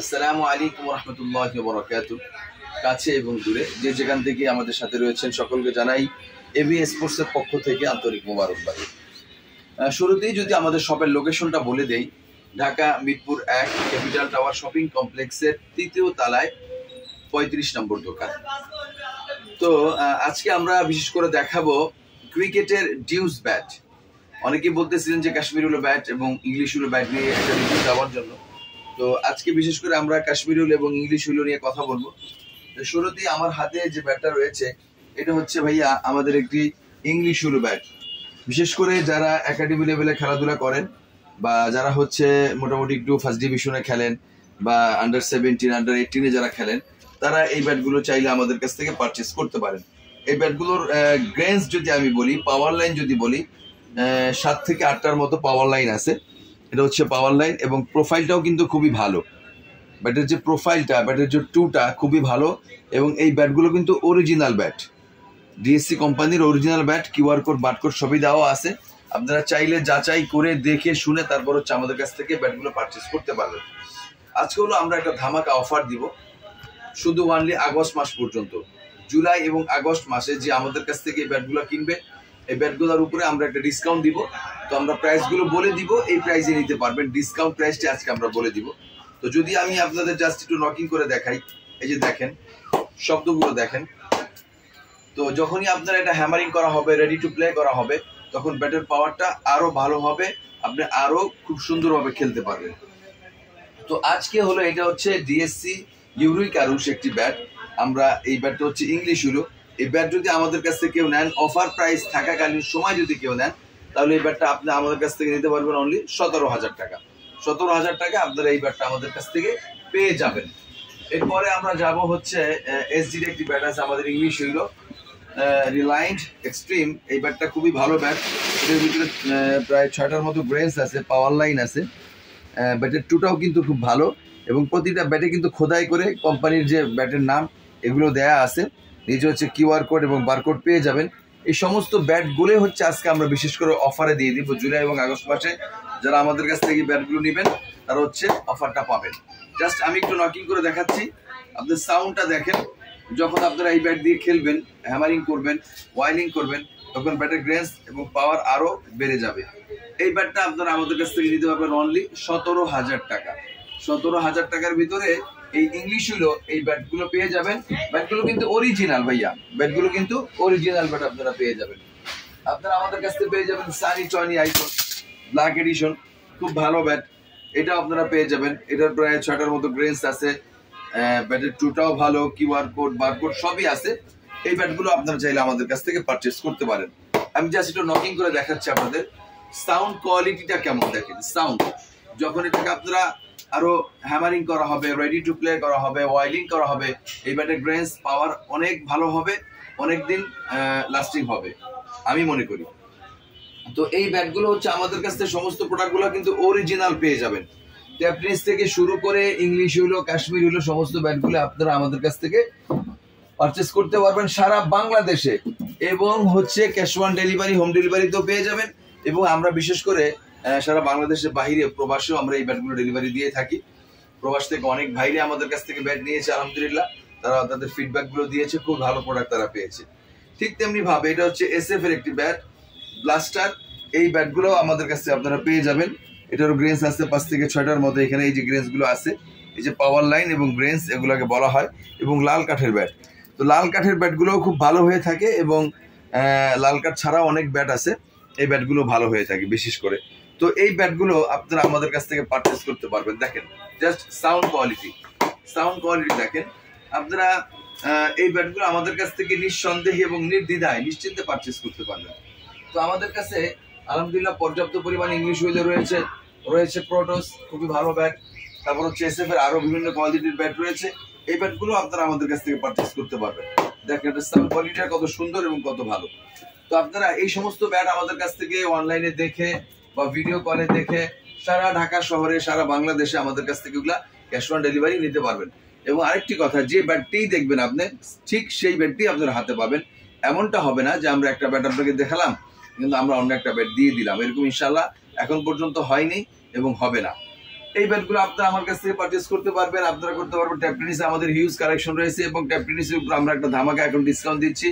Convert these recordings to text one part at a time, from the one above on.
আসসালামু আলাইকুম রহমতুল্লাহি ওয়া বারাকাতুহু। কাছে এবং দূরে যে যেখান থেকে আমাদের সাথে রয়েছেন সকলকে জানাই এবি স্পোর্টসের পক্ষ থেকে আন্তরিক মোবারকবাদ। শুরুতেই যদি আমাদের শপের লোকেশনটা বলে দেই, Dhaka Mirpur 1 capital tower shopping কমপ্লেক্সের 3য় তলায় 35 নম্বর দোকান। তো আজকে আমরা বিশেষ করে দেখাবো ক্রিকেটের ডিউস ব্যাট। অনেকেই বলতেছিলেন যে কাশ্মীরি উল ব্যাট এবং ইংলিশ উল ব্যাট নিয়ে একটা রিভিউ দেওয়ার জন্য। তো আজকে বিশেষ করে আমরা কাশ্মীরি উল এবং ইংলিশ উল নিয়ে কথা বলবো। তো শুরুতেই আমার হাতে যে ব্যাটটা রয়েছে এটা হচ্ছে ভাইয়া আমাদের একটি ইংলিশ উল ব্যাট। বিশেষ করে যারা একাডেমি লেভেলে খেলাধুলা করেন বা যারা হচ্ছে মোটামুটি একটু ফার্স্ট ডিভিশনে খেলেন বা আন্ডার 17 আন্ডার 18 যারা খেলেন তারা এই ব্যাটগুলো চাইলে আমাদের কাছ থেকে পারচেস করতে পারেন। এই ব্যাটগুলোর গ্রেন্স যদি আমি বলি, পাওয়ার লাইন যদি বলি, 7 থেকে 8টার মতো পাওয়ার লাইন আছে। এটা হচ্ছে পাওয়ার লাইন এবং প্রোফাইলটাও কিন্তু খুবই ভালো। ব্যাটের যে প্রোফাইলটা, ব্যাটের যে টুটা খুবই ভালো এবং এই ব্যাটগুলো কিন্তু অরিজিনাল ব্যাট, ডিএসসি কোম্পানির original bat. QR code, barcode সবই দেওয়া আছে। আপনারা চাইলে যাচাই করে দেখে শুনে তারপর হচ্ছে আমাদের কাছ থেকে ব্যাটগুলো পারচেস করতে পারবেন। আজকে হলো আমরা একটা ধামাকা অফার দিব, শুধু অনলি আগস্ট মাস পর্যন্ত। জুলাই এবং আগস্ট মাসে যে আমাদের কাছ থেকে এই ব্যাটগুলো কিনবে, এই ব্যাটগুলোর উপরে আমরা একটা ডিসকাউন্ট দিব। তো আমরা প্রাইসগুলো বলে দিব, এই প্রাইসে নিতে পারবেন। ডিসকাউন্ট প্রাইসটা আজকে আমরা বলে দিব। তো যদি আমি আপনাদের জাস্ট একটু নকিং করে দেখাই, এই যে দেখেন শব্দগুলো দেখেন। তো যখনই আপনার এটা হ্যামারিং করা হবে, রেডি টু প্লে করা হবে, তখন ব্যাটের পাওয়ারটা আরো ভালো হবে, আপনি আরো খুব সুন্দরভাবে খেলতে পারবেন। তো আজকে হলো এটা হচ্ছে ডিএসসি ইউরিকারুস একটি ব্যাট। আমরা এই ব্যাটটা হচ্ছে ইংলিশ হলো। এই ব্যাট যদি আমাদের কাছ থেকে কেউ নেন, অফার প্রাইস থাকাকালীন সময় যদি কেউ নেন, তাহলে এই ব্যাটটা আপনি আমাদের কাছ থেকে নিতে পারবেন অনলি 17,000 টাকা। 17,000 টাকা আপনারা এই ব্যাটটা আমাদের কাছ থেকে পেয়ে যাবেন। এরপরে আমরা যাব হচ্ছে এসজির একটি ব্যাট আছে আমাদের ইংলিশ হইলো, রিলায়েন্ট এক্সট্রিম। এই ব্যাটটা খুবই ভালো ব্যাট। এর ভিতরে প্রায় 6টার মতো গ্রেন্স আছে, পাওয়ার লাইন আছে। ব্যাটের টুটাও কিন্তু খুব ভালো এবং প্রতিটা ব্যাটে কিন্তু খোদাই করে কোম্পানির যে ব্যাটের নাম এগুলো দেয়া আছে। নিচে হচ্ছে কিউআর কোড এবং বারকোড পেয়ে যাবেন। এই সমস্ত ব্যাটগুলো হচ্ছে আজকে আমরা বিশেষ করে অফারে দিয়ে দিব। জুলাই এবং আগস্ট মাসে যারা আমাদের কাছ থেকে ব্যাটগুলো নেবেন তারা হচ্ছে অফারটা পাবেন। জাস্ট আমি একটু নকিং করে দেখাচ্ছি, আপনার সাউন্ডটা দেখেন। যখন আপনারা এই ব্যাট দিয়ে খেলবেন, হ্যামারিং করবেন, ওয়াইলিং করবেন, তখন ব্যাটের গ্রেন্স এবং পাওয়ার আরো বেড়ে যাবে। এই ব্যাটটা আপনারা আমাদের কাছ থেকে নিতে পারবেন অনলি 17,000 টাকা। 17,000 টাকার ভিতরে এই ইংলিশ হলো এই ব্যাটগুলো পেয়ে যাবেন। ব্যাটগুলো কিন্তু অরিজিনাল ভাইয়া, ব্যাটগুলো কিন্তু অরিজিনাল ব্যাট আপনারা পেয়ে যাবেন। আপনারা আমাদের কাছ থেকে পেয়ে যাবেন Sunny Tony icon black addition, খুব ভালো ব্যাট। এটা আপনারা পেয়ে যাবেন। এটার প্রায় 6টার মতো গ্রেন্স আছে। ব্যাটের টুটাও ভালো, কিউআর কোড, বারকোড সবই আছে। এই ব্যাটগুলো আপনারা চাইলে আমাদের কাছ থেকে পারচেস করতে পারেন। আমি জাস্ট একটু নকিং করে দেখাচ্ছি আপনাদের সাউন্ড কোয়ালিটিটা কেমন। দেখেন সাউন্ড, যখন এটাকে আপনারা আরো হ্যামারিং করা হবে, রেডি টু প্লে করা হবে, ওয়াইলিং করা হবে, এই ব্যাটের গ্রেন্স পাওয়ার অনেক ভালো হবে, অনেকদিন লাস্টিং হবে আমি মনে করি। তো এই ব্যাটগুলো হচ্ছে আমাদের কাছ থেকে সমস্ত প্রোডাক্টগুলো কিন্তু অরিজিনাল পেয়ে যাবেন। ট্যাপনিস থেকে শুরু করে ইংলিশ হইলো, কাশ্মীর হইলো, সমস্ত ব্যাটগুলো আপনারা আমাদের কাছ থেকে পারচেস করতে পারবেন সারা বাংলাদেশে। এবং হচ্ছে ক্যাশ অন ডেলিভারি, হোম ডেলিভারিতেও পেয়ে যাবেন। এবং আমরা বিশেষ করে সারা বাংলাদেশের বাইরে প্রবাসেও আমরা এই ব্যাটগুলো ডেলিভারি দিয়ে থাকি। প্রবাস থেকে অনেক ভাইরে আমাদের কাছ থেকে ব্যাট নিয়েছে, আলহামদুলিল্লাহ। তারা তাদের ফিডব্যাকগুলো দিয়েছে, খুব ভালো প্রোডাক্ট তারা পেয়েছে। ঠিক তেমনি ভাবে এটা হচ্ছে এসএফ এর একটি ব্যাট, ব্লাস্টার। এই ব্যাটগুলো আমাদের কাছে আপনারা পেয়ে যাবেন। এটারও গ্রেন্স আছে 5 থেকে 6টার মতো। এখানে এই যে গ্রেন্সগুলো আছে, এই যে পাওয়ার লাইন এবং গ্রেন্স এগুলোকে বলা হয়। এবং লাল কাঠের ব্যাট, তো লাল কাঠের ব্যাটগুলোও খুব ভালো হয়ে থাকে এবং লাল কাঠ ছাড়াও অনেক ব্যাট আছে, এই ব্যাটগুলো ভালো হয়ে থাকে বিশেষ করে। তো এই ব্যাটগুলো আপনারা আমাদের কাছ থেকে পারচেস করতে পারবেন। দেখেন just sound quality, sound quality দেখেন। আপনারা এই ব্যাটগুলো আমাদের কাছ থেকে নিঃসন্দেহে এবং নির্দ্বিধায় নিশ্চিন্তে পারচেস করতে পারবেন। তো আমাদের কাছে আলহামদুলিল্লাহ পর্যাপ্ত পরিমাণ ইংলিশ হুইলে রয়েছে প্রোটোস, খুবই ভালো ব্যাট। তারপর হচ্ছে এসএফ এর আরো বিভিন্ন কোয়ালিটির ব্যাট রয়েছে। এই ব্যাটগুলো আপনারা আমাদের কাছ থেকে পারচেস করতে পারবেন। দেখেন এটা সাউন্ড কোয়ালিটিটা কত সুন্দর এবং কত ভালো। তো আপনারা এই সমস্ত ব্যাট আমাদের কাছ থেকে অনলাইনে দেখে বা ভিডিও কলে দেখে সারা ঢাকা শহরে, সারা বাংলাদেশে আমাদের কাছ থেকে ওগুলা ক্যাশ অন ডেলিভারি নিতে পারবেন। এবং আরেকটি কথা, যে ব্যাটটি দেখবেন আপনি ঠিক সেই ব্যাটটি আপনার হাতে পাবেন। এমনটা হবে না যে আমরা একটা ব্যাট আপনাকে দেখালাম কিন্তু আমরা অন্য একটা ব্যাট দিয়ে দিলাম, এরকম ইনশাল্লাহ এখন পর্যন্ত হয়নি এবং হবে না। এই ব্যাটগুলো আপনারা আমার কাছ থেকে পারচেজ করতে পারবেন। আপনারা করতে পারবেন ট্যাপ টেনিসে আমাদের হিউজ কালেকশন রয়েছে এবং ট্যাপ টেনিসের উপর আমরা একটা ধামাকা এখন ডিসকাউন্ট দিচ্ছি।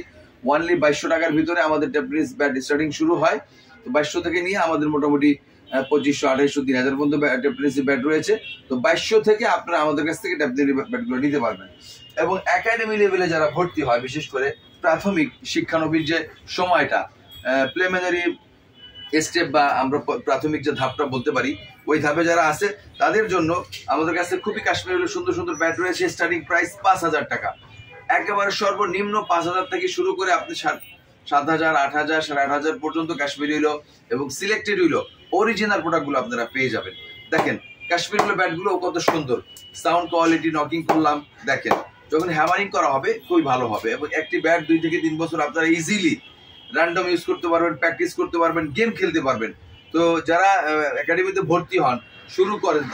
অনলি 2200 টাকার ভিতরে আমাদের ট্যাপ টেনিস ব্যাট স্টার্টিং শুরু হয়। তো 2200 থেকে নিয়ে আমাদের মোটামুটি 2500, 2800, 3000 পর্যন্ত ট্যাপ টেনিসের ব্যাট রয়েছে। তো 2200 থেকে আপনারা আমাদের কাছ থেকে ট্যাপ টেনিস ব্যাটগুলো নিতে পারবেন। এবং একাডেমি লেভেলে যারা ভর্তি হয়, বিশেষ করে প্রাথমিক শিক্ষানবির যে সময়টা, প্রিলিমিনারি স্টেপ বা আমরা প্রাথমিক যে ধাপটা বলতে পারি, ওই ধাপে যারা আছে তাদের জন্য আমাদের কাছে খুবই কাশ্মীরের সুন্দর সুন্দর ব্যাট রয়েছে। স্টার্টিং প্রাইস 5000 টাকা, একেবারে সর্বনিম্ন 5000 থেকে শুরু করে আপনি 7000, 8000, 8500 পর্যন্ত কাশ্মীরি হইলো এবং সিলেক্টেড হইলো অরিজিনাল প্রোডাক্টগুলো আপনারা পেয়ে যাবেন। দেখেন কাশ্মীরি ব্যাটগুলো কত সুন্দর, সাউন্ড কোয়ালিটি, নকিং করলাম, দেখেন যখন হ্যামারিং করা হবে খুবই ভালো হবে এবং একটি ব্যাট 2 থেকে 3 বছর আপনারা ইজিলি র্যান্ডম ইউজ করতে পারবেন, প্র্যাকটিস করতে পারবেন, গেম খেলতে পারবেন। তো যারা একাডেমিতে ভর্তি হন, শুরু করেন,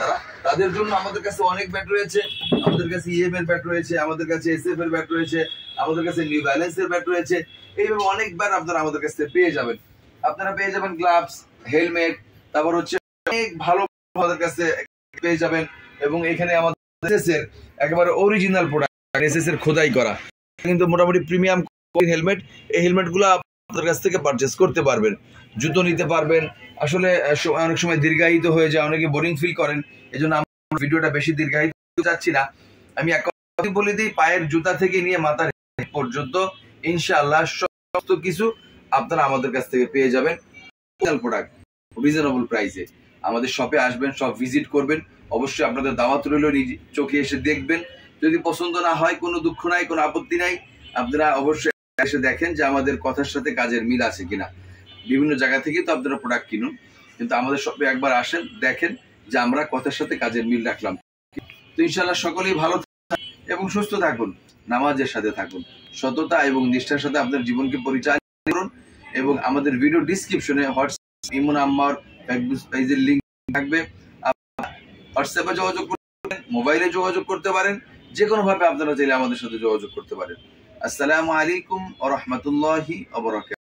তাদের জন্য আমাদের কাছে অনেক ব্যাট রয়েছে। আমাদের কাছে ইএম এর ব্যাট রয়েছে, আমাদের কাছে এসএফ এর ব্যাট রয়েছে, আমাদের কাছে নিউ ব্যালেন্স এর ব্যাট রয়েছে। এইভাবে অনেক ব্যাট আপনারা আমাদের কাছ থেকে পেয়ে যাবেন। আপনারা পেয়ে যাবেন গ্লাভস, হেলমেট, তারপর হচ্ছে অনেক ভালো আমাদের কাছে পেয়ে যাবেন। এবং এখানে আমাদের এসএস এর একেবারে অরিজিনাল প্রোডাক্ট, এসএস এর খোদাই করা কিন্তু মোটামুটি প্রিমিয়াম হেলমেট। এই হেলমেটগুলো আপনাদের কাছ থেকে পারচেস করতে পারবেন। জুতো নিতে পারবেন। আসলে অনেক সময় দীর্ঘায়িত হয়ে যায়, অনেকে বোরিং ফিল করেন, এই জন্য আমার ভিডিওটা বেশি দীর্ঘায়িত যাচ্ছি না। আমি এক কথা বলে দিই, পায়ের জুতা থেকে নিয়ে মাথার পর্যন্ত ইনশাআল্লাহ সমস্ত কিছু আপনারা আমাদের কাছ থেকে পেয়ে যাবেন প্রোডাক্ট রিজনেবল প্রাইসে। আমাদের শপে আসবেন, শপ ভিজিট করবেন, অবশ্যই আপনাদের দাওয়াত রইল, নিজ চোখে এসে দেখবেন। যদি পছন্দ না হয় কোনো দুঃখ নাই, কোনো আপত্তি নাই, আপনারা অবশ্যই এসে দেখেন যে আমাদের কথার সাথে কাজের মিল আছে কিনা। বিভিন্ন জায়গা থেকে তো আপনারা প্রোডাক্ট কিনুন, কিন্তু আমাদের শপে একবার আসেন, দেখেন যে আমরা কথার সাথে কাজের মিল রাখলাম। তো ইনশাআল্লাহ সকলেই ভালো এবং সুস্থ থাকুন, নামাজের সাথে থাকুন, সততা এবং নিষ্ঠার সাথে আপনার জীবনকে পরিচালনা করুন। এবং আমাদের ভিডিও ডিসক্রিপশনে হোয়াটসঅ্যাপ, ইমো নাম্বার, ফেসবুক পেজের লিংক থাকবে। হোয়াটসঅ্যাপে যোগাযোগ করতে পারেন, মোবাইলে যোগাযোগ করতে পারেন, যে কোনো ভাবে আপনারা চাইলে আমাদের সাথে যোগাযোগ করতে পারেন। আসসালামু আলাইকুম ওয়া রাহমাতুল্লাহি ওয়া বারাকাতুহু।